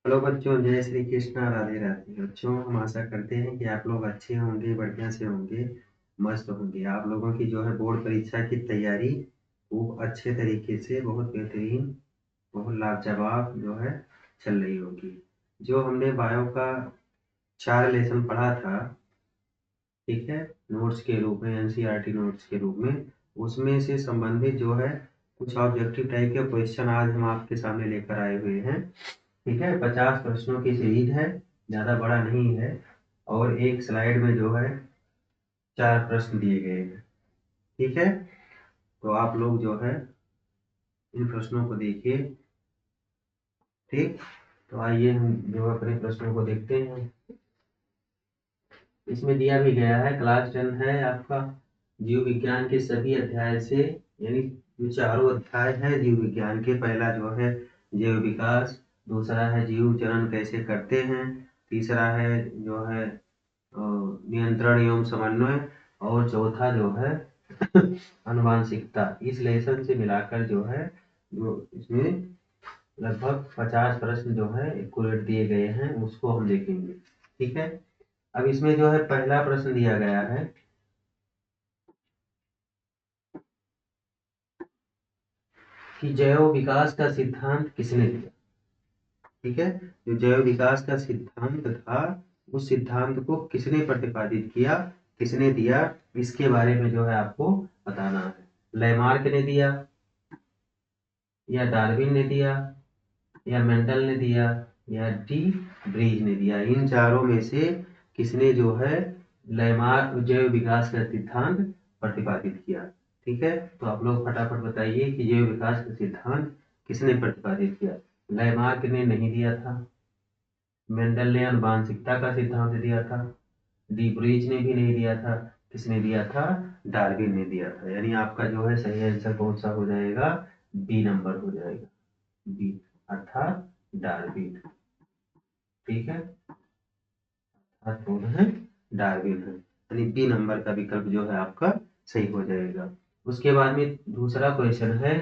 Hello बच्चों, जय श्री कृष्णा, राधे राधे। बच्चों, हम आशा करते हैं कि आप लोग अच्छे होंगे, बढ़िया से होंगे, मस्त होंगे। आप लोगों की जो है बोर्ड परीक्षा की तैयारी खूब अच्छे तरीके से, बहुत बेहतरीन, बहुत लाजवाब जो है चल रही होगी। जो हमने बायो का 4 लेसन पढ़ा था, ठीक है, नोट्स के रूप में, एनसीईआरटी नोट्स के रूप में, उसमें से संबंधित जो है कुछ ऑब्जेक्टिव टाइप के क्वेश्चन आज हम आपके सामने लेकर आए हुए हैं। ठीक है, 50 प्रश्नों की सीरीज है, ज़्यादा बड़ा नहीं है, और एक स्लाइड में जो है 4 प्रश्न दिए गए हैं। ठीक है, तो आप लोग जो है इन प्रश्नों को देखिए। ठीक, तो आइए हम जो अपने प्रश्नों को देखते हैं। इसमें दिया भी गया है, क्लास 10 है आपका, जीव विज्ञान के सभी अध्याय से, यानी जो चारों अध्याय है जीव विज्ञान के। पहला जो है जैव विकास, दूसरा है जीव जनन कैसे करते हैं, तीसरा है जो है नियंत्रण एवं समन्वय, और चौथा जो है आनुवांशिकता। इस लेसन से मिलाकर जो है, जो इसमें लगभग 50 प्रश्न जो है एक्यूरेट दिए गए हैं, उसको हम देखेंगे। ठीक है, अब इसमें जो है पहला प्रश्न दिया गया है कि जैव विकास का सिद्धांत किसने दिया। ठीक है, जो जैव विकास का सिद्धांत था, उस सिद्धांत को किसने प्रतिपादित किया, किसने दिया, इसके बारे में जो है आपको बताना है। लैमार्क ने दिया, या डार्विन ने दिया, या मेंडल ने दिया, या डी ब्रीज ने दिया। इन चारों में से किसने जो है लैमार्क जैव विकास का सिद्धांत प्रतिपादित किया। ठीक है, तो आप लोग फटाफट बताइए कि जैव विकास का सिद्धांत किसने प्रतिपादित किया। लैमार्क ने नहीं दिया था, मेंडल ने आनुवांशिकता का सिद्धांत दिया था, डी ब्रीज ने भी नहीं दिया था, किसने दिया था, डार्विन ने दिया था। यानी आपका जो है सही आंसर कौन सा हो जाएगा, बी नंबर हो जाएगा, बी, अर्थात डार्विन। ठीक है, अर्थात कौन है, डार्विन है, यानी बी नंबर का विकल्प जो है आपका सही हो जाएगा। उसके बाद में दूसरा क्वेश्चन है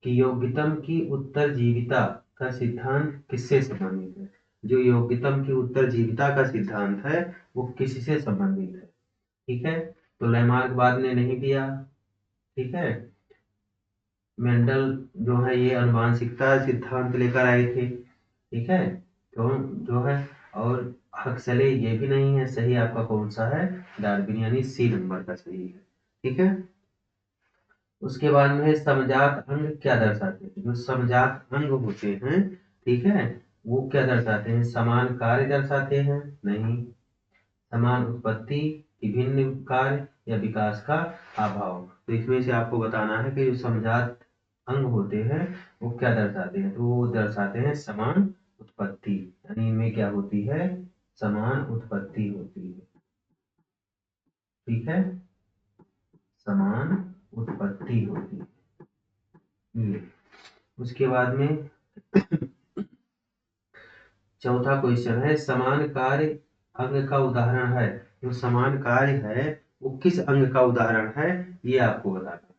कि योग्यतम की उत्तरजीविता का सिद्धांत किससे संबंधित है। जो योग्यतम की उत्तरजीविता का सिद्धांत है वो किससे संबंधित है। ठीक है, तो लैमार्क बाद ने नहीं दिया। ठीक है, मेंडल जो है ये आनुवांशिकता सिद्धांत लेकर आए थे। ठीक है, तो जो है, और हक्सले ये भी नहीं है। सही आपका कौन सा है, डार्विन, यानी सी नंबर का सही है। ठीक है, उसके बाद में समजात अंग क्या दर्शाते हैं। जो समजात अंग होते हैं, ठीक है, वो क्या दर्शाते हैं, समान कार्य दर्शाते हैं, नहीं, समान उत्पत्ति, विभिन्न कार्य, या विकास का अभाव। तो इसमें से आपको बताना है कि जो समजात अंग होते हैं वो क्या दर्शाते हैं। तो वो दर्शाते हैं समान उत्पत्ति, यानी इनमें क्या होती है, समान उत्पत्ति होती है। ठीक है, समान उत्पत्ति होती है ये। उसके बाद में चौथा क्वेश्चन है, समान कार्य अंग का उदाहरण है। जो समान कार्य है वो किस अंग का उदाहरण है, ये आपको बताना है।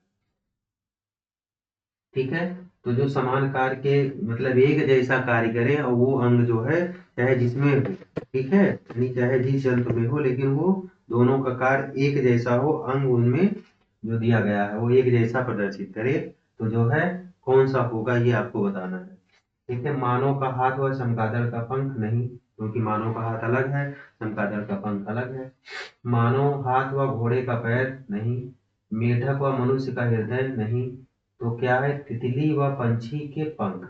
ठीक है, तो जो समान कार्य के मतलब एक जैसा कार्य करे, और वो अंग जो है चाहे जिसमें हो, ठीक है, यानी चाहे जिस जंतु में हो, लेकिन वो दोनों का कार्य एक जैसा हो, अंग उनमें जो दिया गया है वो एक जैसा प्रदर्शित करे, तो जो है कौन सा होगा ये आपको बताना है। ठीक है, मानव का हाथ व चमगादड़ का पंख, नहीं, क्योंकि मानव का हाथ अलग है, चमगादड़ का पंख अलग है। मानव हाथ व घोड़े का पैर, नहीं। मेढक व मनुष्य का हृदय, नहीं। तो क्या है, तितली व पंछी के पंख।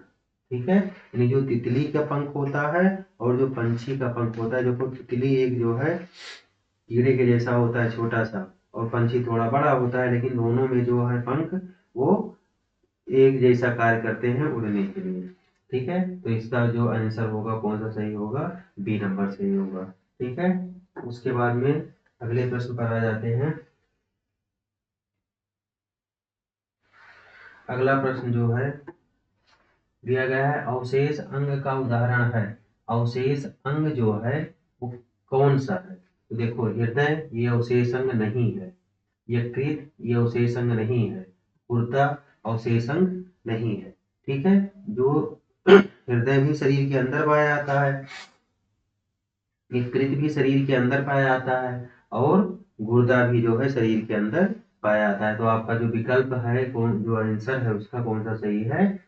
ठीक है, यानी जो तितली का पंख होता है और जो पंछी का पंख होता है, जो तितली एक जो है कीड़े के जैसा होता है, छोटा सा, और पंछी थोड़ा बड़ा होता है, लेकिन दोनों में जो है पंख वो एक जैसा कार्य करते हैं उड़ने के लिए। ठीक है, तो इसका जो आंसर होगा कौन सा सही होगा, बी नंबर सही होगा। ठीक है, उसके बाद में अगले प्रश्न पर आ जाते हैं। अगला प्रश्न जो है दिया गया है, अवशेष अंग का उदाहरण है। अवशेष अंग जो है वो कौन सा है। तो देखो, हृदय ये अवशेष अंग नहीं है, यकृत ये अवशेष अंग नहीं है, गुर्दा अवशेष अंग नहीं है। ठीक है, जो हृदय भी शरीर के अंदर पाया जाता है, यकृत भी शरीर के अंदर पाया जाता है, और गुर्दा भी जो है शरीर के अंदर पाया जाता है। तो आपका जो विकल्प है, कौन जो आंसर है उसका कौन सा सही है?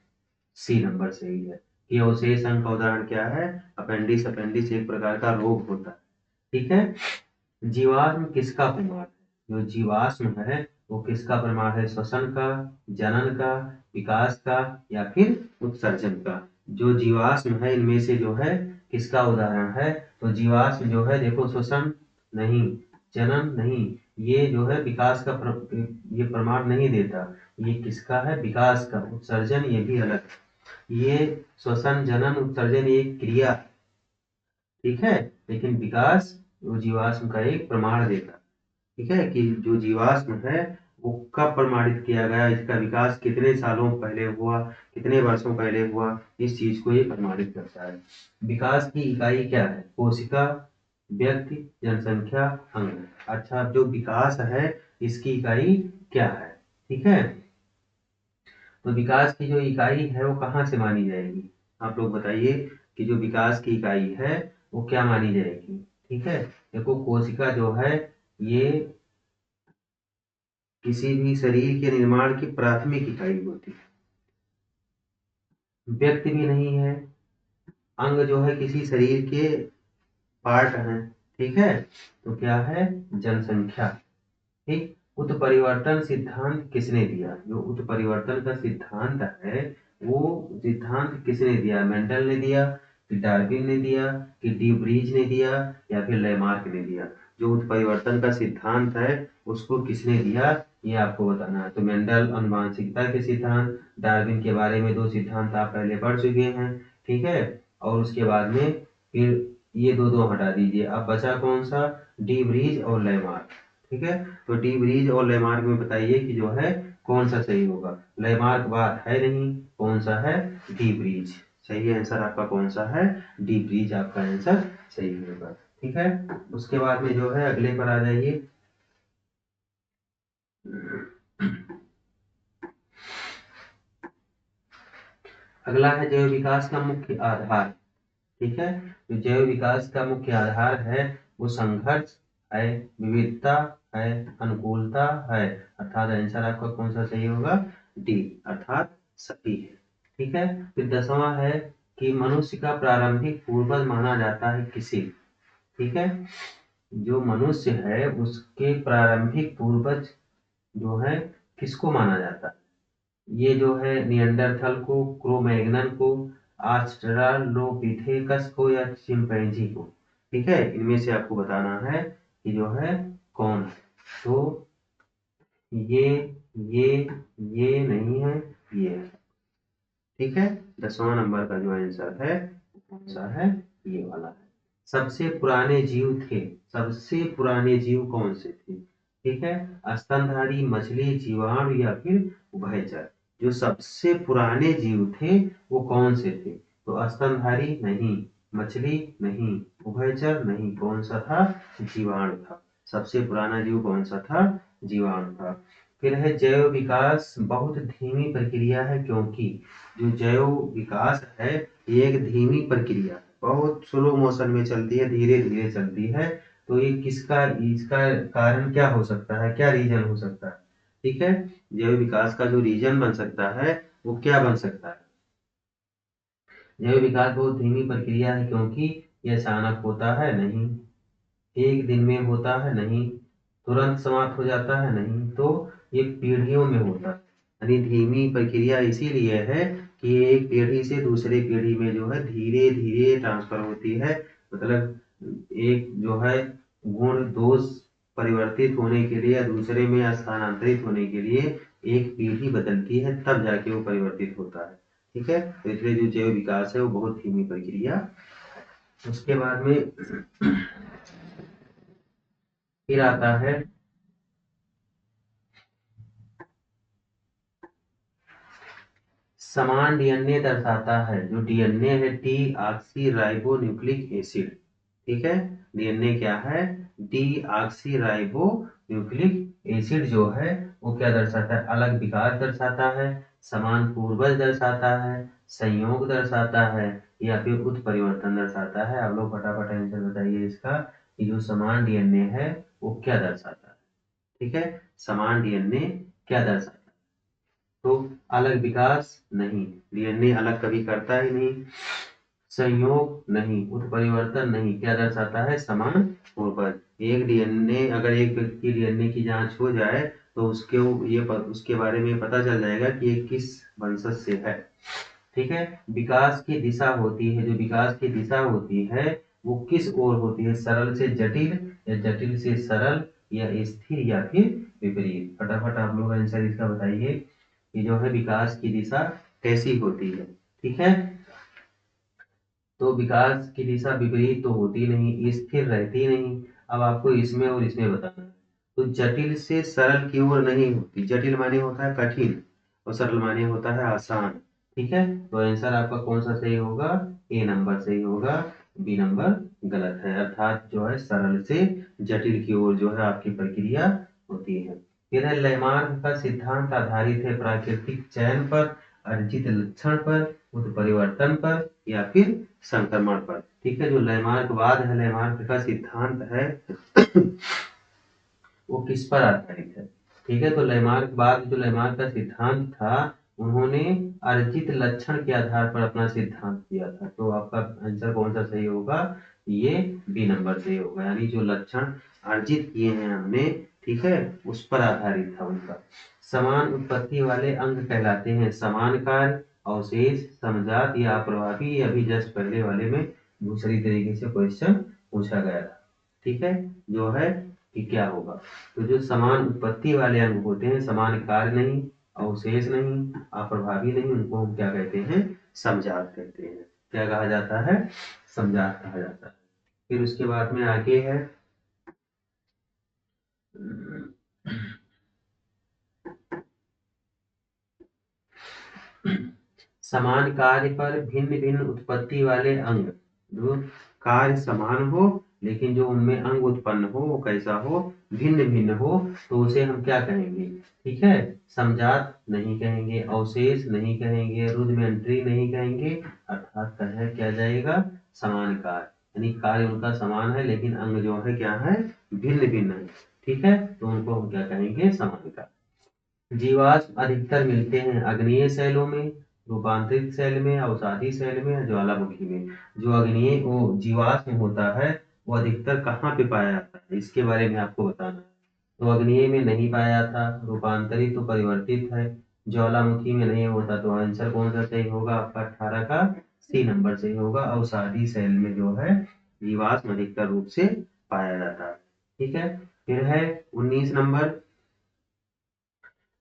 सी नंबर सही है। कि अवशेष अंग का उदाहरण क्या है? अपेंडिक्स। अपेंडिक्स एक प्रकार का रोग होता है। ठीक है। जीवाश्म किसका प्रमाण है? जो जीवाश्म है वो किसका प्रमाण है? श्वसन का, जनन का, विकास का, या फिर उत्सर्जन का? जो जीवाश्म है इनमें से जो है किसका उदाहरण है? तो जीवाश्म जो है देखो, श्वसन नहीं, जनन नहीं, ये जो है विकास का ये प्रमाण नहीं देता। ये किसका है? विकास का। उत्सर्जन ये भी अलग है। ये श्वसन, जनन, उत्सर्जन एक क्रिया, ठीक है, लेकिन विकास वो जीवाश्म का एक प्रमाण देता। ठीक है, कि जो जीवाश्म है वो कब प्रमाणित किया गया, इसका विकास कितने सालों पहले हुआ, कितने वर्षों पहले हुआ, इस चीज को ये प्रमाणित करता है। विकास की इकाई क्या है? कोशिका, व्यक्ति, जनसंख्या, अंग। अच्छा, जो विकास है इसकी इकाई क्या है? ठीक है, तो विकास की जो इकाई है वो कहाँ से मानी जाएगी? आप लोग बताइए कि जो विकास की इकाई है वो क्या मानी जाएगी? ठीक है, देखो कोशिका जो है ये किसी भी शरीर के निर्माण की प्राथमिक इकाई होती है। व्यक्ति भी नहीं है। अंग जो है किसी शरीर के पार्ट हैं। ठीक है, तो क्या है? जनसंख्या। ठीक। उत्परिवर्तन सिद्धांत किसने दिया? जो उत्परिवर्तन का सिद्धांत है वो सिद्धांत किसने दिया? मेंडल ने दिया, कि डार्विन ने दिया, कि डी ब्रीज ने दिया, या फिर लेमार्क ने दिया? जो उत्परिवर्तन का सिद्धांत है उसको किसने दिया, ये आपको बताना है। तो मेंडल आनुवांशिकता के सिद्धांत, डार्विन के बारे में दो सिद्धांत आप पहले पढ़ चुके हैं। ठीक है, और उसके बाद में फिर ये दो दो हटा दीजिए, अब बचा कौन सा? डी ब्रीज और लेमार्क। ठीक है, तो डी ब्रीज और लेमार्क में बताइए कि जो है कौन सा सही होगा? लेमार्क बात है नहीं, कौन सा है? De Vries. सही आंसर आपका कौन सा है? डी ब्रीज आपका आंसर सही होगा। ठीक है, उसके बाद में जो है अगले पर आ जाइए। अगला है जैव विकास का मुख्य आधार। ठीक है, तो जैव विकास का मुख्य आधार है वो संघर्ष है, विविधता है, अनुकूलता है। अर्थात आंसर आपका कौन सा सही होगा? डी, अर्थात सही है। ठीक है, फिर 10वां है कि मनुष्य का प्रारंभिक पूर्वज माना जाता है किसे? ठीक है, जो मनुष्य है उसके प्रारंभिक पूर्वज जो है किसको माना जाता है? ये जो है निएंडरथल को, क्रो-मैग्नन को, ऑस्ट्रालोपिथेकस को, या चिंपैंजी को? ठीक है, इनमें से आपको बताना है कि जो है कौन है। तो ये ये ये नहीं है, ये है। ठीक है, 10वां नंबर का जो आंसर है कौन सा है? ये वाला है। सबसे पुराने जीव थे, सबसे पुराने जीव कौन से थे? ठीक है, स्तनधारी, मछली, जीवाणु, या फिर उभयचर? जो सबसे पुराने जीव थे वो कौन से थे? तो स्तनधारी नहीं, मछली नहीं, उभयचर नहीं, कौन सा था? जीवाणु था। सबसे पुराना जीव कौन सा था? जीवाणु था। फिर है जैव विकास बहुत धीमी प्रक्रिया है क्योंकि? जो जैव विकास है ये एक धीमी प्रक्रिया है, बहुत स्लो मोशन में चलती है, धीरे धीरे चलती है। तो ये किसका, इसका कारण क्या हो सकता है, क्या रीजन हो सकता है? ठीक है, जैव विकास का जो रीजन बन सकता है वो क्या बन सकता है? जैव विकास बहुत धीमी प्रक्रिया है क्योंकि ये अचानक होता है नहीं, एक दिन में होता है नहीं, तुरंत समाप्त हो जाता है नहीं, तो ये पीढ़ियों में होता है। यानी धीमी प्रक्रिया इसीलिए है कि एक पीढ़ी से दूसरे पीढ़ी में जो है धीरे धीरे ट्रांसफर होती है। मतलब एक जो है गुण दोष परिवर्तित होने के लिए या दूसरे में स्थानांतरित होने के लिए एक पीढ़ी बदलती है, तब जाके वो परिवर्तित होता है। ठीक है, तो इसलिए जो जैव विकास है वो बहुत धीमी प्रक्रिया। उसके बाद में फिर आता है समान डीएनए दर्शाता है। जो डीएनए है D oxy ribo nucleic acid. ठीक है, डीएनए क्या है? D oxy ribo nucleic acid जो है वो क्या दर्शाता है? अलग विकास दर्शाता है, समान पूर्वज दर्शाता है, संयोग दर्शाता है, या फिर उत्परिवर्तन दर्शाता है। आप लोग फटाफट आंसर बताइए इसका कि जो समान डीएनए है वो क्या दर्शाता है। ठीक है, समान डीएनए क्या दर्शाता है? तो अलग विकास नहीं, डीएनए अलग कभी करता ही नहीं, संयोग नहीं, उत्परिवर्तन नहीं, क्या दर्शाता है? समान पूर्वज। एक डीएनए, अगर एक व्यक्ति डीएनए की जांच हो जाए तो उसके बारे में पता चल जाएगा कि ये किस वंशज से है। ठीक है, विकास की दिशा होती है, जो विकास की दिशा होती है वो किस ओर होती है? सरल से जटिल, या जटिल से सरल, या स्थिर, या फिर विपरीत? फटाफट आप लोग आंसर इसका बताइए कि जो है विकास की दिशा कैसी होती है। ठीक है, तो विकास की दिशा विपरीत तो होती नहीं, स्थिर रहती नहीं। अब आपको इसमें और इसमें बताना है। तो जटिल से सरल की ओर नहीं होती, जटिल माने होता है कठिन और सरल माने होता है आसान। ठीक है, तो आंसर आपका कौन सा सही होगा? ए नंबर सही होगा, बी नंबर गलत है। अर्थात जो है सरल से जटिल की ओर जो है आपकी प्रक्रिया होती है। फिर है लैमार्क का सिद्धांत आधारित है प्राकृतिक चयन पर, अर्जित लक्षण पर, उत्परिवर्तन पर, या फिर संक्रमण पर। ठीक है, जो लैमार्कवाद है, लैमार्क का सिद्धांत है वो किस पर आधारित है? ठीक है, तो लैमार्कवाद, जो लैमार्क का सिद्धांत था, उन्होंने अर्जित लक्षण के आधार पर अपना सिद्धांत दिया था। तो आपका आंसर कौन सा सही होगा? ये बी नंबर सही होगा, यानी जो लक्षण अर्जित किए हैं हमने, ठीक है, उस पर आधारित था उनका। समान उत्पत्ति वाले अंग कहलाते हैं समान कार्य, अवशेष, समजात, या अप्रभावी। अभी जस्ट पहले वाले में दूसरी तरीके से क्वेश्चन पूछा गया था। ठीक है, जो है कि क्या होगा? तो जो समान उत्पत्ति वाले अंग होते हैं, समान कार्य नहीं, अवशेष नहीं, अप्रभावी नहीं, उनको हम क्या कहते हैं? समजात कहते हैं। क्या कहा जाता है? समजात कहा जाता है। फिर उसके बाद में आगे है समान कार्य पर भिन्न भिन्न उत्पत्ति वाले अंग। जो कार्य समान हो लेकिन जो उनमें अंग उत्पन्न हो वो कैसा हो? भिन्न भिन्न हो, तो उसे हम क्या कहेंगे? ठीक है, समजात नहीं कहेंगे, अवशेष नहीं कहेंगे, रुडिमेंट्री नहीं कहेंगे, अर्थात कहा क्या जाएगा? समान कार्य, यानी कार्य उनका समान है लेकिन अंग जो है क्या है? भिन्न भिन्न है। ठीक है, तो उनको हम क्या कहेंगे? समान कार्य। जीवाश्म अधिकतर मिलते हैं अग्नेय शैलों में, रूपांतरित शैल में, अवसादी शैल में, या ज्वालामुखी में। जो अग्नेय वो जीवाश्म होता है वो अधिकतर कहाँ पे पाया जाता है, इसके बारे में आपको बताना है। तो अग्नेय में नहीं पाया जाता, रूपांतरित तो परिवर्तित है, ज्वालामुखी में नहीं होता। तो आंसर कौन सा सही होगा आपका? 18 का सी नंबर सही होगा। अवसादी शैल में जो है जीवाश्म अधिकतर रूप से पाया जाता है। ठीक है, फिर है 19 नंबर,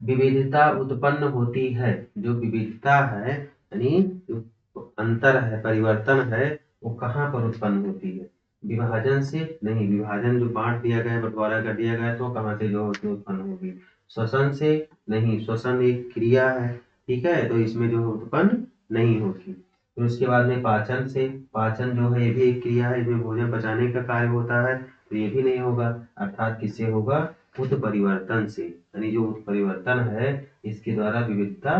विविधता उत्पन्न होती है। जो विविधता है यानी जो अंतर है, परिवर्तन है, वो कहाँ पर उत्पन्न होती है? विभाजन से नहीं, विभाजन जो बांट दिया गया, बंटवारा कर दिया गया, तो कहाँ से जो उसमें उत्पन्न होगी? श्वसन से नहीं, श्वसन एक क्रिया है। ठीक है, तो इसमें जो उत्पन्न नहीं होती। फिर उसके बाद में पाचन से, पाचन जो है ये भी एक क्रिया है, इसमें भोजन पचाने का कार्य होता है, तो ये भी नहीं होगा। अर्थात किससे होगा? उत्परिवर्तन से, यानी जो उत्परिवर्तन है इसके द्वारा विविधता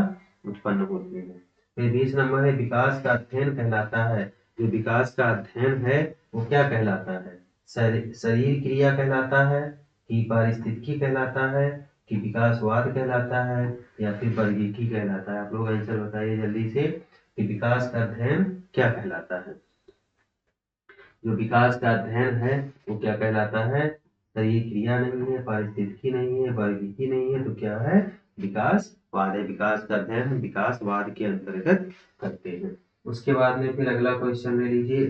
उत्पन्न होती है। फिर 20 नंबर है, विकास का अध्ययन कहलाता है। जो विकास का अध्ययन है वो क्या कहलाता है? शरीर क्रिया कहलाता है, कि पारिस्थितिकी कहलाता है, कि विकासवाद कहलाता है, या फिर वर्गीकी कहलाता है? आप लोग आंसर बताइए जल्दी से कि विकास का अध्ययन क्या कहलाता है। जो विकास का अध्ययन है वो क्या कहलाता है? शरीर क्रिया नहीं है, पारिस्थितिकी नहीं है, वर्गीकी नहीं है, तो क्या है? विकासवाद है। विकास का अध्ययन हम विकासवाद के अंतर्गत करते हैं। उसके बाद में फिर अगला क्वेश्चन ले लीजिए।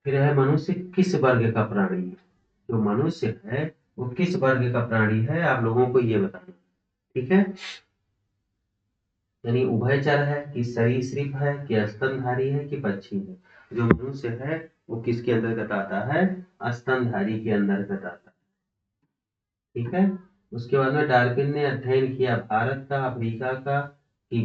फिर है मनुष्य किस वर्ग का प्राणी है? जो मनुष्य है वो किस वर्ग का प्राणी है, आप लोगों को ये बताना। ठीक है, यानी उभयचर है, कि सरीसृप है, कि स्तनधारी है, कि पक्षी है? जो मनुष्य है वो किसके अंतर्गत आता है? स्तनधारी के अंतर्गत आता है। ठीक है, उसके बाद में डार्विन ने अध्ययन किया भारत का, अफ्रीका का, कि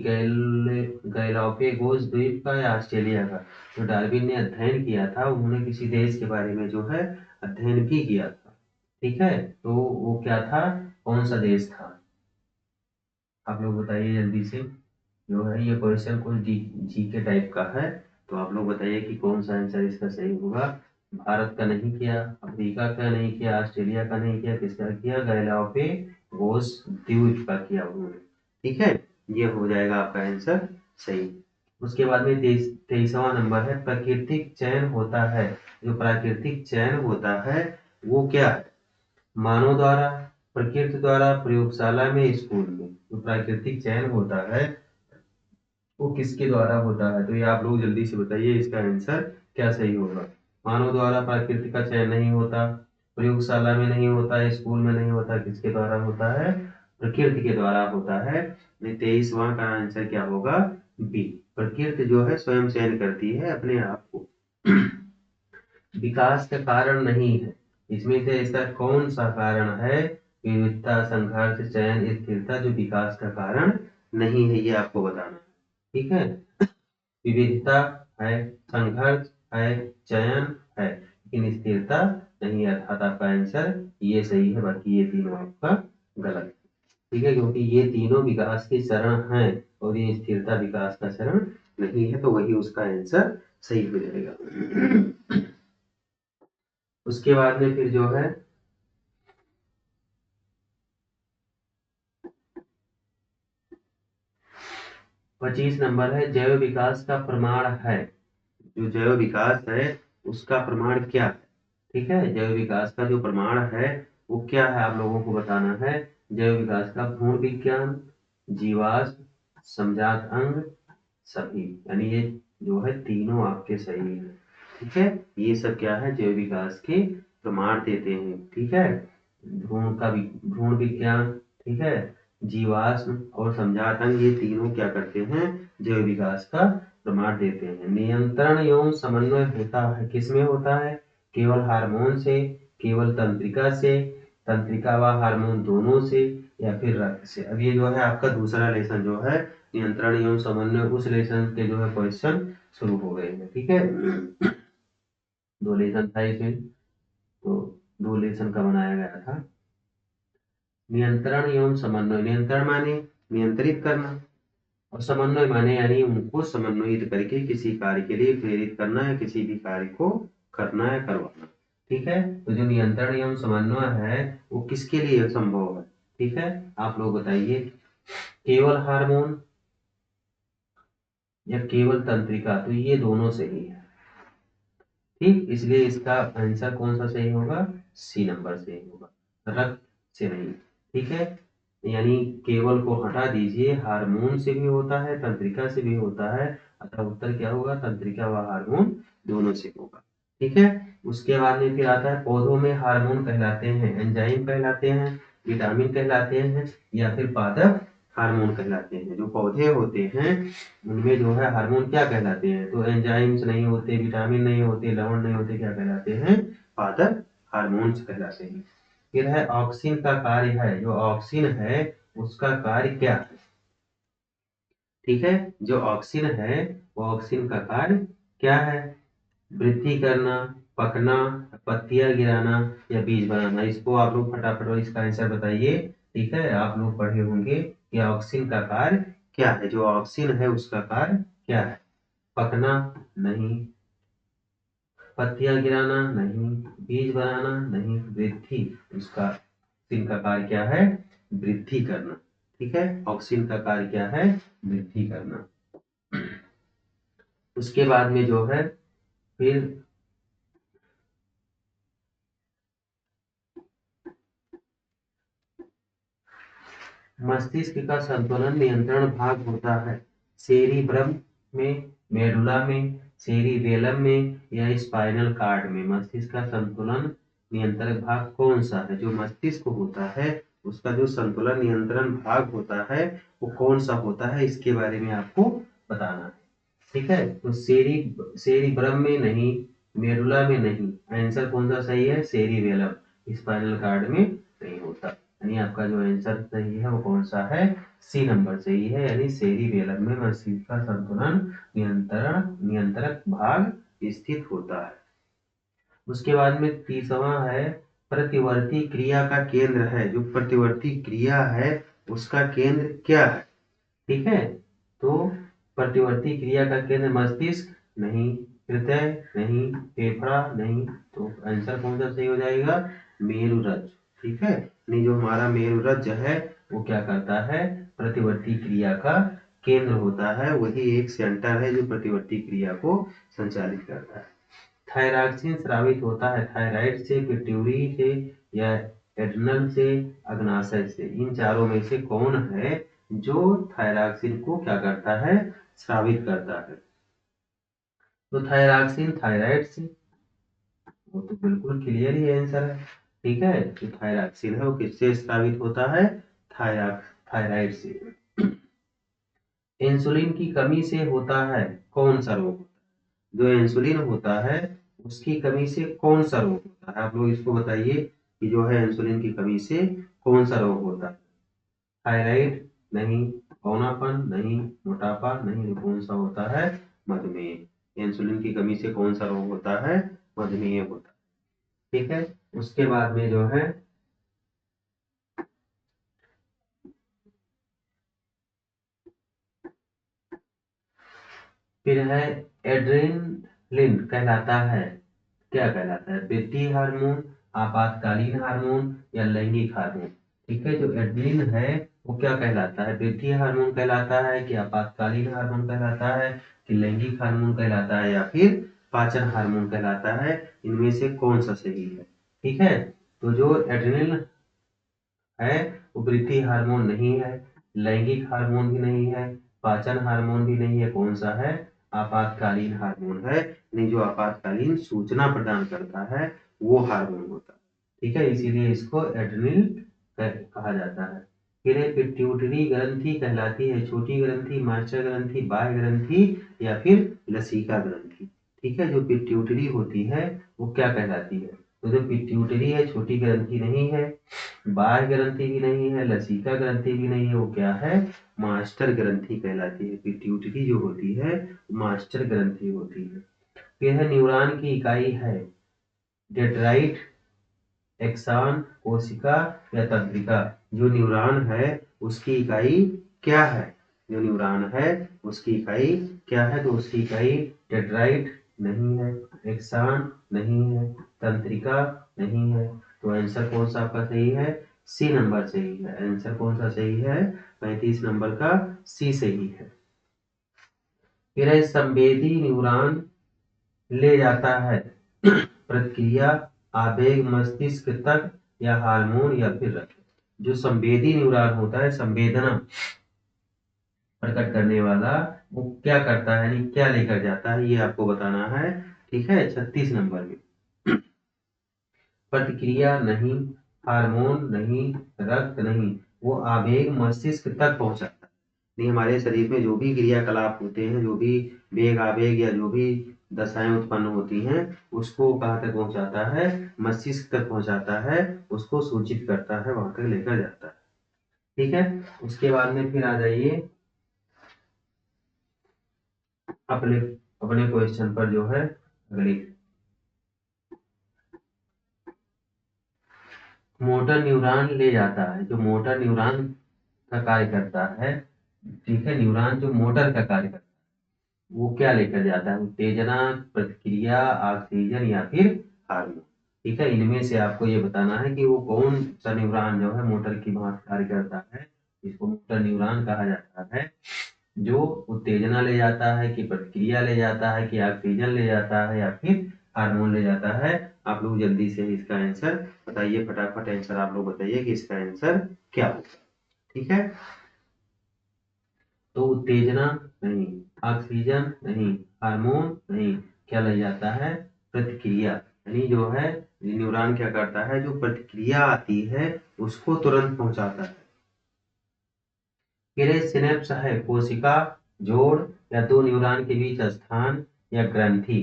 गैलापागोस द्वीप का या ऑस्ट्रेलिया का। जो डार्विन ने अध्ययन किया था, उन्होंने किसी देश के बारे में जो है अध्ययन भी किया था। ठीक है, तो वो क्या था, कौन सा देश था, आप लोग बताइए जल्दी से। जो है ये क्वेश्चन कुछ जी के टाइप का है, तो आप लोग बताइए कि कौन सा आंसर इसका सही होगा। भारत का नहीं किया, अफ्रीका का नहीं किया, ऑस्ट्रेलिया का नहीं किया, किसका किया, गैलापागोस द्वीप का किया उन्होंने। ठीक है, ये हो जाएगा आपका आंसर सही। उसके बाद में 23वां नंबर है, प्राकृतिक चयन होता है। जो प्राकृतिक चयन होता है वो क्या है, मानव द्वारा, प्रकृति द्वारा, प्रयोगशाला में, स्कूल में। जो प्राकृतिक चयन होता है वो किसके द्वारा होता है, तो ये आप लोग जल्दी से बताइए इसका आंसर क्या सही होगा। मानव द्वारा प्रकृति का चयन नहीं होता, प्रयोगशाला में नहीं होता, स्कूल में नहीं होता, किसके द्वारा होता है, प्रकृति के द्वारा होता है। 23वां का आंसर क्या होगा, बी। प्रकृति जो है स्वयं चयन करती है अपने आप को। विकास का कारण नहीं है, इसमें से ऐसा कौन सा कारण है, विविधता, संघर्ष, चयन, स्थिरता, जो विकास का कारण नहीं है, ये आपको बताना है। ठीक है, विविधता है, संघर्ष है, चयन है, लेकिन स्थिरता नहीं है, अर्थात आपका आंसर ये सही है, बाकी ये तीनों आपका गलत है। ठीक है, क्योंकि ये तीनों विकास के चरण हैं और ये स्थिरता विकास का चरण नहीं है, तो वही उसका आंसर सही हो जाएगा। उसके बाद में फिर जो है 25 नंबर है, जैव विकास का प्रमाण है। जो जैव विकास है उसका प्रमाण क्या है। ठीक है, जैव विकास का जो प्रमाण है वो क्या है, आप लोगों को बताना है। जैव विकास का भ्रूण विज्ञान, जीवाश्म, समजात अंग, सभी, यानी ये जो है तीनों आपके सही है। ठीक है, ये सब क्या है, जैव विकास के प्रमाण देते हैं। ठीक है, भ्रूण विज्ञान, ठीक है, जीवाश्म और समजात अंग, ये तीनों क्या करते हैं, जैव विकास का प्रमाण देते हैं। नियंत्रण एवं समन्वय होता है, किसमें होता है, केवल हार्मोन से, केवल तंत्रिका से, तंत्रिका व हार्मोन दोनों से, या फिर रक्त से। अब ये जो है आपका दूसरा लेसन जो है नियंत्रण एवं समन्वय, उस लेसन के जो है क्वेश्चन शुरू हो गए हैं। ठीक है, 2 लेसन था इसमें, तो 2 लेसन का बनाया गया था। नियंत्रण एवं समन्वय, नियंत्रण माने नियंत्रित करना, और समन्वय माने यानी उनको समन्वित करके किसी कार्य के लिए प्रेरित करना है, किसी भी कार्य को करना है, करवाना। ठीक है, तो जो नियंत्रण एवं समन्वय है वो किसके लिए संभव है। ठीक है, आप लोग बताइए, केवल हार्मोन या केवल तंत्रिका, तो ये दोनों सही है। ठीक, इसलिए इसका आंसर कौन सा सही होगा, सी नंबर सही होगा, रक्त से नहीं। ठीक है, यानी केवल को हटा दीजिए, हार्मोन से भी होता है, तंत्रिका से भी होता है, अतः उत्तर क्या होगा, तंत्रिका व हार्मोन दोनों से होगा। ठीक है, उसके बाद में फिर आता है, पौधों में हार्मोन कहलाते हैं, एंजाइम कहलाते हैं, विटामिन कहलाते हैं, या फिर पादप हार्मोन कहलाते हैं। जो पौधे होते हैं उनमें जो है हार्मोन क्या कहलाते हैं, तो एंजाइम्स नहीं होते, विटामिन नहीं होते, लवण नहीं होते, क्या कहलाते हैं, पादप हार्मोन्स कहलाते हैं। फिर है ऑक्सिन का कार्य है, जो ऑक्सिन है उसका कार्य क्या है। ठीक है, जो ऑक्सिन है वो ऑक्सिन का कार्य क्या है, वृद्धि करना, पकना, पत्तियां गिराना, या बीज बनाना। इसको आप लोग फटाफट इसका आंसर बताइए। ठीक है, आप लोग पढ़े होंगे कि ऑक्सिन का कार्य क्या है, जो ऑक्सिन है उसका कार्य क्या है, पकना नहीं, पत्तियां गिराना नहीं, बीज बनाना नहीं, वृद्धि, उसका ऑक्सिन का कार्य क्या है, वृद्धि करना। ठीक है, ऑक्सिन का कार्य क्या है, वृद्धि करना। उसके बाद में जो है फिर मस्तिष्क का संतुलन नियंत्रण भाग होता है, सेरिब्रम में, मेडुला में, सेरिबेलम में, या स्पाइनल कार्ड में। मस्तिष्क का संतुलन नियंत्रण भाग कौन सा है, जो मस्तिष्क होता है उसका जो संतुलन नियंत्रण भाग होता है वो कौन सा होता है, इसके बारे में आपको बताना है। ठीक है, तो सेरिब्रम में नहीं, मेडुला में नहीं, आंसर कौन सा सही है, सेरिबेलम, स्पाइनल कार्ड में नहीं होता। यानी आपका जो आंसर सही है वो कौन सा है, सी नंबर सही है, यानी सेरिबेलम में मस्तिष्क का संतुलन नियंत्रक भाग स्थित होता है। उसके बाद में तीसरा है प्रतिवर्ती क्रिया का केंद्र है, जो प्रतिवर्ती क्रिया है उसका केंद्र क्या है। ठीक है, तो प्रतिवर्ती क्रिया का केंद्र मस्तिष्क नहीं, हृदय नहीं, फेफड़ा नहीं, तो आंसर कौन सा सही हो जाएगा, मेरुरज्जु। ठीक है, नहीं जो हमारा मेरुरज्जु है वो क्या करता है, प्रतिवर्ती क्रिया का केंद्र होता है, वही एक सेंटर है जो प्रतिवर्ती क्रिया को संचालित करता है। थायरॉक्सिन स्रावित होता है थायराइड से, पिट्यूटरी से या एड्रिनल से, अग्नाशय से। इन चारों में से कौन है जो थायरॉक्सिन को क्या करता है, स्रावित करता है। तो थायरॉक्सिन थायराइड से, वो तो बिल्कुल क्लियर ही आंसर है। ठीक है, जो थायरॉक्सिन है वो किससे स्रावित होता है, थायराइड से। इंसुलिन की कमी से होता है कौन सा रोग, जो इंसुलिन होता है उसकी कमी से कौन सा रोग होता है, आप लोग इसको बताइए कि जो है इंसुलिन की कमी से कौन सा रोग होता है। थायराइड नहीं, पौनापन नहीं, मोटापा नहीं, तो कौन सा होता है, मधुमेह। इंसुलिन की कमी से कौन सा रोग होता है, मधुमेह होता है। ठीक है, उसके बाद में जो है फिर है एड्रेनलिन कहलाता है, क्या कहलाता है, वृद्धि हार्मोन, आपातकालीन हार्मोन या लैंगिक हार्मोन। ठीक है, जो एड्रेनलिन है वो क्या कहलाता है, वृद्धि हार्मोन कहलाता है कि आपातकालीन हार्मोन कहलाता है कि लैंगिक हार्मोन कहलाता है या फिर पाचन हार्मोन कहलाता है, इनमें से कौन सा सही है। ठीक है, तो जो एड्रेनलिन है वो वृद्धि हार्मोन नहीं है, लैंगिक हार्मोन भी नहीं है, पाचन हार्मोन भी नहीं है, कौन सा है, आपातकालीन हार्मोन है। नहीं, जो आपातकालीन सूचना प्रदान करता है वो हार्मोन होता है। ठीक है, इसीलिए इसको एड्रिनल कहा जाता है। फिर है पिट्यूटरी ग्रंथि कहलाती है छोटी ग्रंथि, मास्टर ग्रंथि, बाह्य ग्रंथि या फिर लसिका ग्रंथि। ठीक है, जो पिट्यूटरी होती है वो क्या कहलाती है, तो जो पिट्यूटरी है छोटी ग्रंथि नहीं है, बाह्य ग्रंथि भी नहीं है, लसिका ग्रंथि भी नहीं है, वो क्या है, मास्टर ग्रंथि कहलाती है। पिट्यूटरी जो होती है मास्टर ग्रंथि होती है। फिर है न्यूरॉन की इकाई है डेंड्राइट, एक्सान, कोशिका या तंत्रिका। जो न्यूरॉन है उसकी इकाई क्या है, जो न्यूरॉन है उसकी इकाई क्या है, तो उसकी इकाई डेंड्राइट नहीं है, एक्सान नहीं है, तंत्रिका नहीं है, तो आंसर कौन सा आपका सही है, सी नंबर सही है। आंसर कौन सा सही है, 35 नंबर का सी सही है। फिर है संवेदी न्यूरॉन ले जाता है प्रतिक्रिया, आवेग मस्तिष्क तक या हार्मोन या फिर रक्त। जो संवेदी न्यूरॉन होता है, संवेदना प्रकट करने वाला, वो क्या करता है, यानी क्या लेकर जाता है, ये आपको बताना है। ठीक है, 36 नंबर में प्रतिक्रिया नहीं, हार्मोन नहीं, रक्त नहीं, वो आवेग मस्तिष्क तक पहुंचाता है। नहीं, हमारे शरीर में जो भी क्रियाकलाप होते हैं, जो भी वेग आवेग या जो भी दशाएं उत्पन्न होती हैं, उसको कहाँ तक पहुंचाता है, मस्तिष्क तक पहुंचाता है, उसको सूचित करता है, वहां तक लेकर जाता है। ठीक है, उसके बाद में फिर आ जाइए अपने अपने क्वेश्चन पर जो है अगली। मोटर न्यूरॉन ले जाता है, जो मोटर न्यूरॉन का कार्य करता है। ठीक है, न्यूरॉन जो मोटर का कार्य करता है वो क्या लेकर जाता है, उत्तेजना, प्रतिक्रिया, ऑक्सीजन या फिर हार्मोन। ठीक है, इनमें से आपको ये बताना है कि वो कौन सा न्यूरॉन जो है मोटर की भांति कार्य करता है, इसको मोटर न्यूरॉन कहा जाता है। जो उत्तेजना ले जाता है कि प्रतिक्रिया ले जाता है कि ऑक्सीजन ले जाता है या फिर हार्मोन ले जाता है। आप लोग जल्दी से इसका आंसर बताइए, फटाफट आंसर आप लोग बताइए कि इसका आंसर क्या होगा। ठीक है, तो उत्तेजना नहीं, ऑक्सीजन नहीं, हार्मोन नहीं, क्या ले जाता है, प्रतिक्रिया। यानी जो है न्यूरॉन क्या करता है, जो प्रतिक्रिया आती है उसको तुरंत पहुंचाता है। फिर सिनेप्स है कोशिका, जोड़ या दो न्यूरॉन के बीच स्थान या ग्रंथि।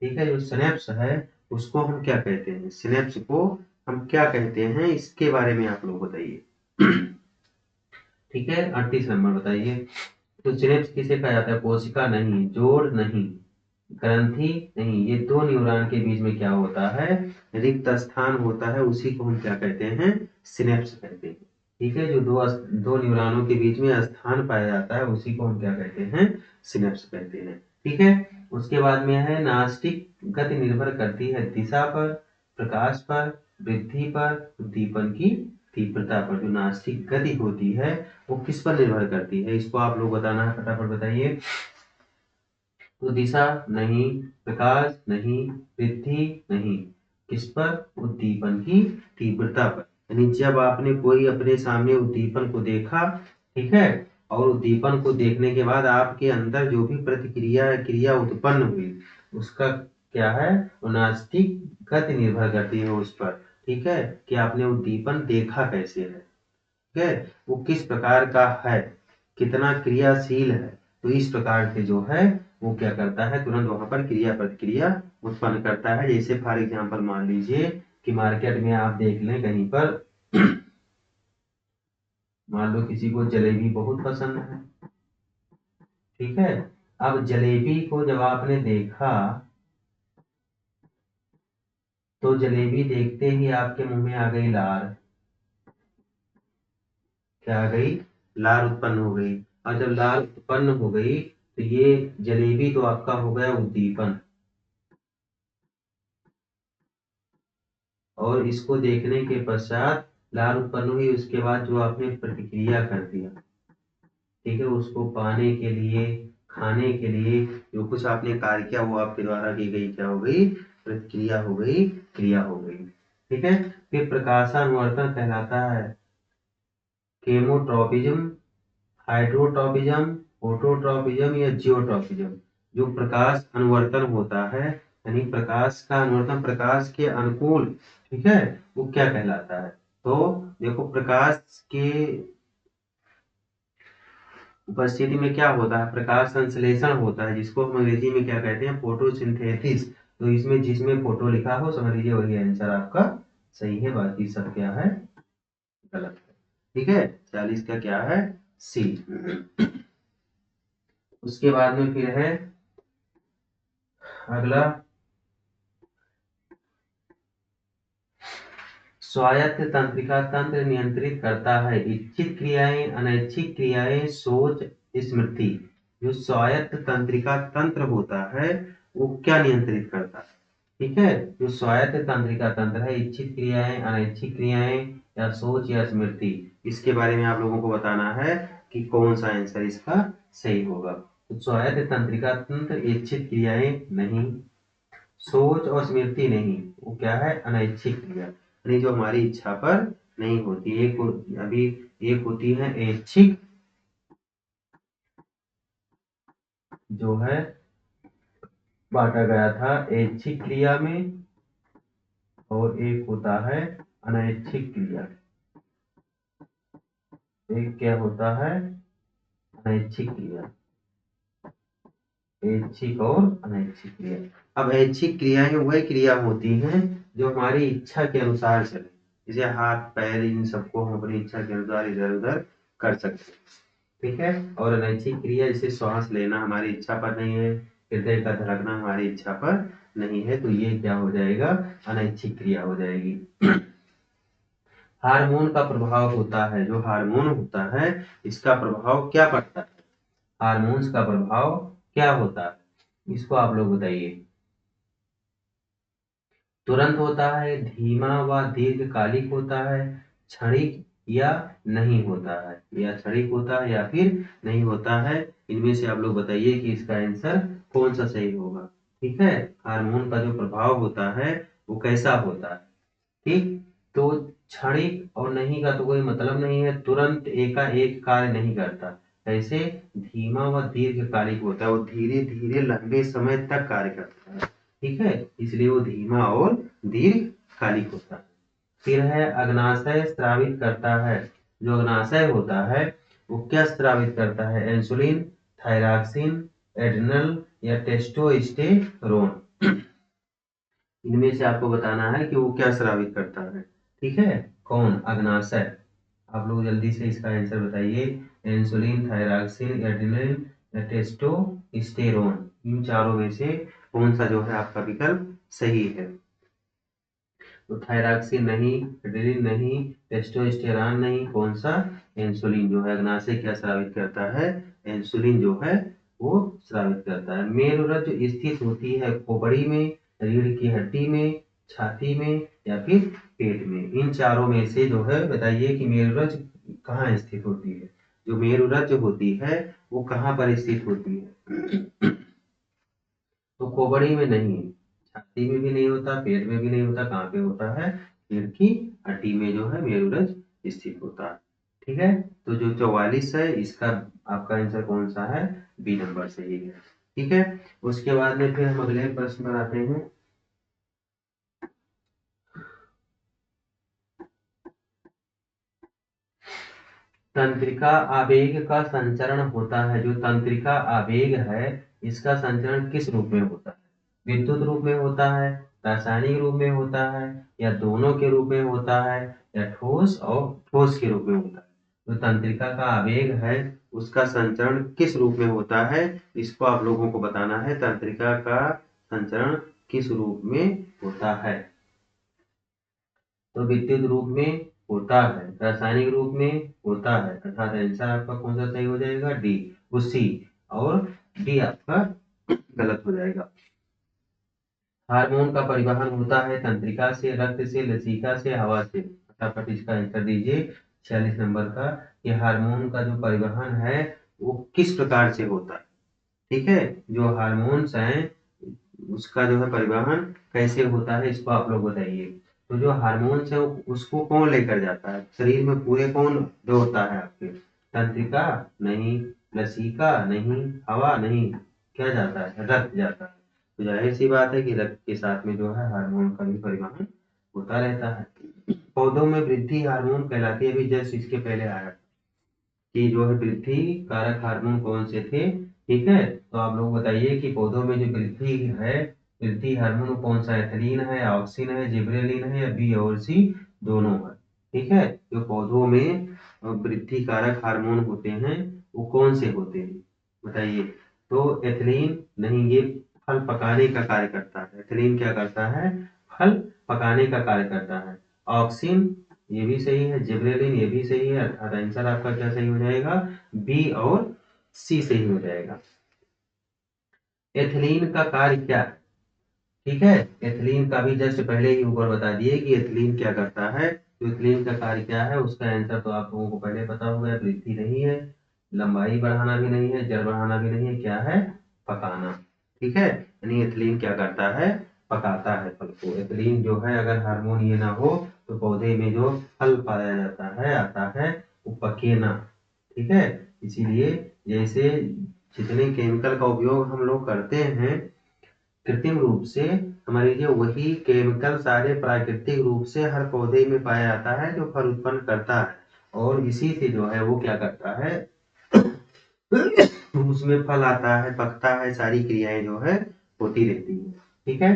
ठीक है, जो सिनेप्स है उसको हम क्या कहते हैं, सिनेप्स को हम क्या कहते हैं, इसके बारे में आप लोग बताइए। ठीक है, 38 नंबर बताइए। तो सिनेप्स किसे कहा जाता है? कोशिका नहीं, जोड़ नहीं, ग्रंथि नहीं, ये दो न्यूरॉन के बीच में क्या होता है? रिक्त स्थान होता है, उसी को हम क्या कहते हैं? सिनेप्स कहते हैं। ठीक है, जो दो न्यूरॉनों के बीच में स्थान पाया जाता है उसी को हम क्या कहते हैं? सिनेप्स कहते हैं। ठीक है, उसके बाद में है नास्टिक गति निर्भर करती है दिशा पर, प्रकाश पर, वृद्धि पर, उद्दीपन की तीव्रता पर। जो नास्टिक गति होती है वो किस पर निर्भर करती है? इसको आप लोग बताना है, फटाफट बताइए। तो दिशा नहीं, प्रकाश नहीं, वृद्धि नहीं, किस पर? उद्दीपन की तीव्रता पर। यानी जब आपने कोई अपने सामने उद्दीपन को देखा, ठीक है, और उद्दीपन को देखने के बाद आपके अंदर जो भी प्रतिक्रिया क्रिया उत्पन्न हुई, उसका क्या है? नास्तिक गति निर्भर करती है उस पर। ठीक है, कि आपने उद्दीपन देखा कैसे है, ठीक है, वो किस प्रकार का है, कितना क्रियाशील है। तो इस प्रकार से जो है वो क्या करता है? तुरंत वहां पर क्रिया प्रतिक्रिया उत्पन्न करता है। जैसे फॉर एग्जांपल मान लीजिए कि मार्केट में आप देख लें कहीं पर, मान लो किसी को जलेबी बहुत पसंद है, ठीक है, अब जलेबी को जब आपने देखा तो जलेबी देखते ही आपके मुंह में आ गई लार। क्या आ गई? लार उत्पन्न हो गई। और जब लार उत्पन्न हो गई तो ये जलेबी तो आपका हो गया उद्दीपन, और इसको देखने के पश्चात लार उत्पन्न हुई, उसके बाद जो आपने प्रतिक्रिया कर दिया, ठीक है, उसको पाने के लिए, खाने के लिए जो कुछ आपने कार्य किया वो आपके द्वारा की गई क्या हो गई? प्रतिक्रिया हो गई, क्रिया हो गई। ठीक है, फिर प्रकाशानुवर्तन कहलाता है केमोट्रॉपिज्म, हाइड्रोट्रॉपिज्म, फोटोट्रॉपिज्म या जियोट्रॉपिज्म। जो प्रकाश अनुवर्तन होता है, यानी प्रकाश का अनुवर्तन प्रकाश के अनुकूल, ठीक है, वो क्या कहलाता है? तो देखो, प्रकाश के उपस्थिति में क्या होता है? प्रकाश संश्लेषण होता है, जिसको हम अंग्रेजी में क्या कहते हैं? फोटोसिंथेसिस। तो इसमें जिसमें फोटो लिखा हो समझ लीजिए वही आंसर आपका सही है, बाकी सब क्या है? गलत है। ठीक है, 40 का क्या है? सी। उसके बाद में फिर है अगला, स्वायत्त तंत्रिका तंत्र नियंत्रित करता है इच्छित क्रियाएं, अनैच्छिक क्रियाएं, सोच, स्मृति। जो स्वायत्त तंत्रिका तंत्र होता है वो क्या नियंत्रित करता है? ठीक है, जो स्वायत्त तंत्रिका तंत्र है, इच्छित क्रियाएं, अनैच्छिक क्रियाएं या सोच या स्मृति, इसके बारे में आप लोगों को बताना है कि कौन सा आंसर इसका सही होगा। तो स्वायत्त तंत्रिका तंत्र इच्छित क्रियाएं नहीं, सोच और स्मृति नहीं, वो क्या है? अनैच्छिक क्रिया, यानी जो हमारी इच्छा पर नहीं होती। अभी एक होती है ऐच्छिक, जो है बांटा गया था ऐच्छिक क्रिया में, और एक होता है अनैच्छिक क्रिया। एक क्या होता है? अनैच्छिक क्रिया। ऐच्छिक और अनैच्छिक क्रिया। अब ऐच्छिक क्रियाएं वह क्रिया होती हैं जो हमारी इच्छा के अनुसार चले, जैसे हाथ पैर, इन सबको हम अपनी इच्छा के अनुसार इधर उधर कर सकते हैं। ठीक है, और अनैच्छिक क्रिया जैसे श्वास लेना हमारी इच्छा पर नहीं है, हृदय का धड़कना हमारी इच्छा पर नहीं है, तो ये क्या हो जाएगा? अनैच्छिक क्रिया हो जाएगी। हार्मोन का प्रभाव होता है, जो हार्मोन होता है इसका प्रभाव क्या पड़ता है? हार्मोन्स का प्रभाव क्या होता है, इसको आप लोग बताइए। तुरंत होता है, धीमा व दीर्घकालिक होता है, क्षणिक या नहीं होता है, या क्षणिक होता है या फिर नहीं होता है। इनमें से आप लोग बताइए कि इसका आंसर कौन सा सही होगा। ठीक है, हार्मोन का जो प्रभाव होता है वो कैसा होता है? ठीक, तो क्षणिक और नहीं का तो कोई मतलब नहीं है, तुरंत एकाएक कार्य नहीं करता। ऐसे धीमा व दीर्घकालिक होता है, वो धीरे धीरे लंबे समय तक कार्य करता है। ठीक है, इसलिए वो धीमा और दीर्घकालिक होता है। फिर है अग्नाशय स्रावित करता है। जो अग्नाशय होता है वो क्या स्रावित करता है? इंसुलिन, थायरॉक्सिन, एड्रिनल या टेस्टोस्टेरोन। इनमें से आपको बताना है कि वो क्या स्रावित करता है। ठीक है। कौन? अग्नाशय। आप लोग जल्दी से इसका आंसर बताइए। इंसुलिन, थायरॉक्सिन, एड्रेनलिन या टेस्टोस्टेरोन, इन चारों में से कौन सा जो है आपका विकल्प सही है? तो थायरॉक्सिन नहीं, एड्रेनलिन नहीं, टेस्टोस्टेरोन नहीं, कौन सा? इंसुलिन जो है अग्नाशय क्या स्रावित करता है? इंसुलिन जो है वो स्रावित करता है। मेरुरज्ज स्थित होती है खोपड़ी में, रीढ़ की हड्डी में, छाती में या फिर पेट में? इन चारों में से जो है बताइए कि मेरुरज्ज कहाँ स्थित होती है? जो मेरुरज्ज होती है वो कहाँ पर स्थित होती है? तो खोपड़ी में नहीं, छाती में भी नहीं होता, पेट में भी नहीं होता, कहाँ पे होता है? रीढ़ की हड्डी में जो है मेरुरज्ज स्थित होता है। ठीक है। तो जो 44 है इसका आपका आंसर कौन सा है? बी नंबर सही है। ठीक है। उसके बाद में फिर हम अगले प्रश्न पर आते हैं। तंत्रिका आवेग का संचरण होता है। जो तंत्रिका आवेग है इसका संचरण किस रूप में होता है? विद्युत रूप में होता है, रासायनिक रूप में होता है, या दोनों के रूप में होता है, या ठोस और ठोस के रूप में होता है? जो तंत्रिका का आवेग है उसका संचरण किस रूप में होता है, इसको आप लोगों को बताना है। तंत्रिका का संचरण किस रूप में होता है? तो विद्युत रूप में होता है, रासायनिक रूप में होता है, अर्थात आंसर आपका कौन सा सही हो जाएगा? डी, उसी। और डी आपका गलत हो जाएगा। हार्मोन का परिवहन होता है तंत्रिका से, रक्त से, लसिका से, हवा से। फटाफट इसका आंसर दीजिए 46 नंबर का। ये हार्मोन का जो परिवहन है वो किस प्रकार से होता है? ठीक है। जो हार्मोन्स हैं उसका जो है परिवहन कैसे होता है इसको आप लोग बताइए। तो जो हार्मोन्स है उसको कौन लेकर जाता है शरीर में? पूरे कौन दौड़ता है आपके? तंत्रिका नहीं, लसिका नहीं, हवा नहीं, क्या जाता है? रक्त जाता है। तो जाहिर सी बात है कि रक्त के साथ में जो है हार्मोन का भी परिवहन होता रहता है। पौधों में वृद्धि हार्मोन कहलाती है, अभी जस्ट इसके पहले आया कि जो है वृद्धि कारक हार्मोन कौन से थे। ठीक है। तो आप लोग बताइए कि पौधों में जो वृद्धि है, वृद्धि हार्मोन कौन सा? एथिलीन है, ऑक्सिन है, जिबरेलिन है, या बी और सी दोनों है? ठीक है। जो पौधों में वृद्धि कारक हार्मोन होते हैं वो कौन से होते हैं बताइए। तो एथिलीन नहीं, ये फल पकाने का कार्य करता है। एथिलीन क्या करता है? फल पकाने का कार्य करता है। ऑक्सिन ये भी सही है, जिबरेलिन ये भी सही है, अर्थात आंसर आपका क्या सही हो जाएगा? बी और सी सही हो जाएगा। एथिलीन का कार्य क्या है? ठीक है। एथिलीन का भी जस्ट पहले ही ऊपर बता दिए कि एथिलीन क्या करता है। तो एथिलीन का कार्य क्या है उसका आंसर तो आप लोगों को पहले पता होगा। वृद्धि नहीं है, लंबाई बढ़ाना भी नहीं है, जड़ बढ़ाना भी नहीं है, क्या है? पकाना। ठीक है। यानी एथिलीन क्या करता है? पकाता है फल को। एथिलीन जो है अगर हार्मोन ये ना हो तो पौधे में जो फल पाया जाता है आता है वो पके ना। ठीक है। इसीलिए जैसे जितने केमिकल का उपयोग हम लोग करते हैं कृत्रिम रूप से, हमारे लिए वही केमिकल सारे प्राकृतिक रूप से हर पौधे में पाया जाता है जो फल उत्पन्न करता है। और इसी से जो है वो क्या करता है उसमें फल आता है, पकता है, सारी क्रियाएं जो है होती रहती है। ठीक है।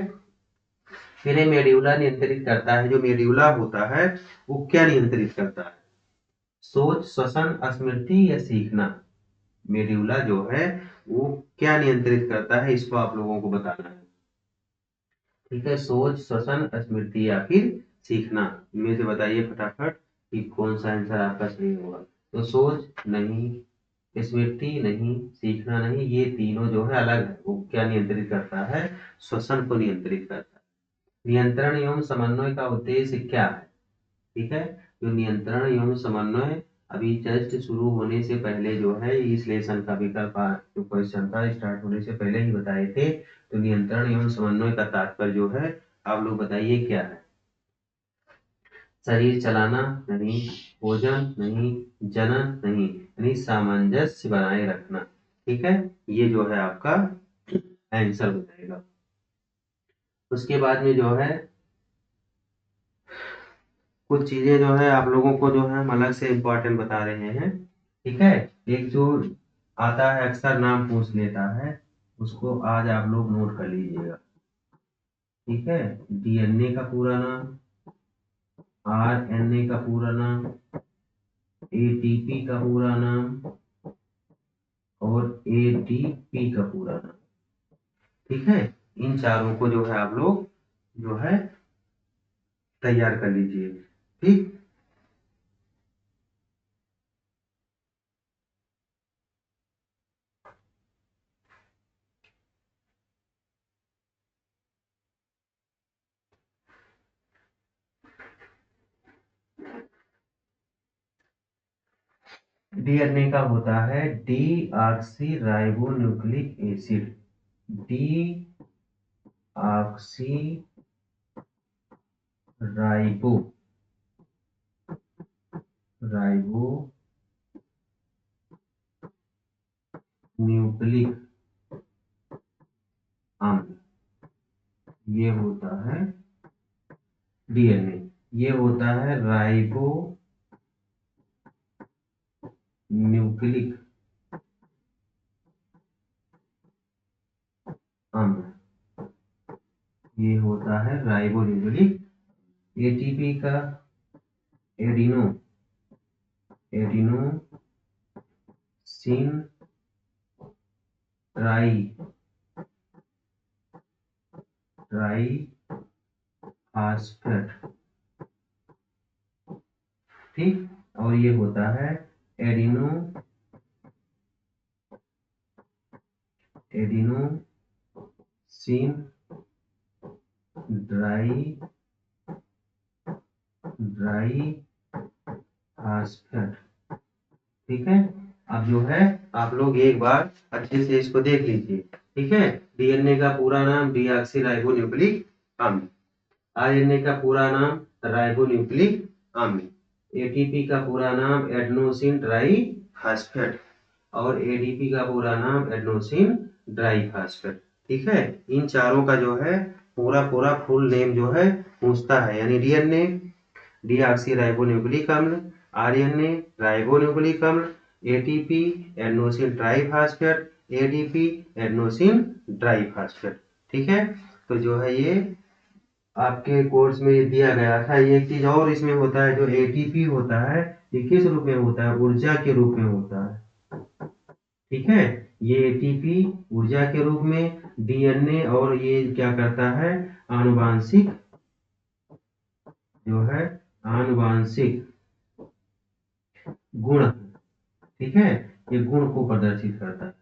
फिर ये मेड्यूला नियंत्रित करता है। जो मेड्यूला होता है वो क्या नियंत्रित करता है? सोच, श्वसन, स्मृति या सीखना? मेड्यूला जो है वो क्या नियंत्रित करता है इसको आप लोगों को बताना है। ठीक है। सोच, श्वसन, स्मृति या फिर सीखना, इनमें से बताइए फटाफट कि कौन सा आंसर आपका सही होगा। तो सोच नहीं, स्मृति नहीं, सीखना नहीं, ये तीनों जो है अलग है। वो क्या नियंत्रित करता है? श्वसन को नियंत्रित करता है। नियंत्रण एवं समन्वय का उद्देश्य क्या है? ठीक है। जो नियंत्रण एवं समन्वय अभी जस्ट शुरू होने से पहले जो है इस लेसन का विकल्प जो क्वेश्चन था स्टार्ट होने से पहले ही बताए थे। तो नियंत्रण एवं समन्वय का तात्पर्य जो है आप लोग बताइए क्या है? शरीर चलाना नहीं, भोजन नहीं, जनन नहीं, यानी सामंजस्य बनाए रखना। ठीक है। ये जो है आपका आंसर हो जाएगा। उसके बाद में जो है कुछ चीजें जो है आप लोगों को जो है हम अलग से इम्पोर्टेंट बता रहे हैं। ठीक है। एक जो आता है अक्सर नाम पूछ लेता है उसको आज आप लोग नोट कर लीजिएगा। ठीक है। डीएनए का पूरा नाम, RNA का पूरा नाम, ATP का पूरा नाम और ADP का पूरा नाम। ठीक है, इन चारों को जो है आप लोग जो है तैयार कर लीजिए। ठीक, डीएनए का होता है deoxy ribo nucleic acid, deoxy ribo ribo nucleic अम्ल, ये होता है डीएनए। ये होता है राइबो न्यूक्लिक अम्ल, ये होता है राइबो न्यूक्लिक। एटीपी का एडिनो एडिनोसिन ट्राईफास्फेट। ठीक, और ये होता है एडिनोसिन ड्राईफास्फेट। ठीक है, अब जो है आप लोग एक बार अच्छे से इसको देख लीजिए। ठीक है, डीएनए का पूरा नाम डीऑक्सी राइबो न्यूक्लिक अम्ल, आरएनए का पूरा नाम राइबो न्यूक्लिक अम्ल, एटीपी का पूरा नाम एडेनोसिन ट्राईफास्फेट और एडीपी का पूरा नाम एडेनोसिन ड्राईफास्फेट। ठीक है, इन चारों का जो है पूरा पूरा फुल नेम जो है पूछता है, यानी डीएनए डीऑक्सी राइबो न्यूक्लिक अम्ल, आरएनए राइबो न्यूक्लिक अम्ल, ATP adenosine triphosphate, ADP adenosine diphosphate. ठीक है, तो जो है ये आपके कोर्स में ये दिया गया था। एक चीज और इसमें होता है, जो एटीपी होता है ये किस रूप में होता है? ऊर्जा के रूप में होता है। ठीक है, ये एटीपी ऊर्जा के रूप में, डीएनए और ये क्या करता है? आनुवांशिक जो है आनुवांशिक गुण, ठीक है, ये गुण को प्रदर्शित करता है,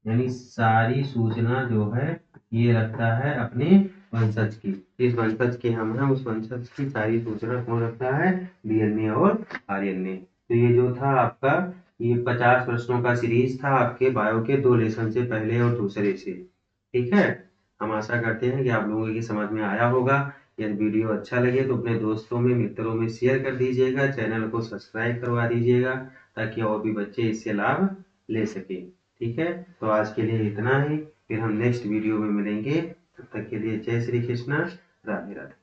यानी सारी सूचना जो है ये रखता है अपने वंशज की। जिस वंशज के हम हैं उस वंशज की सारी सूचना कौन रखता है? डीएनए और आरएनए। तो ये जो था आपका ये 50 प्रश्नों का सीरीज था आपके बायो के 2 लेसन से, पहले और दूसरे से। ठीक है, हम आशा करते हैं कि आप लोगों की समझ में आया होगा। यदि वीडियो अच्छा लगे तो अपने दोस्तों में मित्रों में शेयर कर दीजिएगा, चैनल को सब्सक्राइब करवा दीजिएगा ताकि और भी बच्चे इससे लाभ ले सके। ठीक है, तो आज के लिए इतना ही, फिर हम नेक्स्ट वीडियो में मिलेंगे। तब तक के लिए जय श्री कृष्णा, राधे राधे।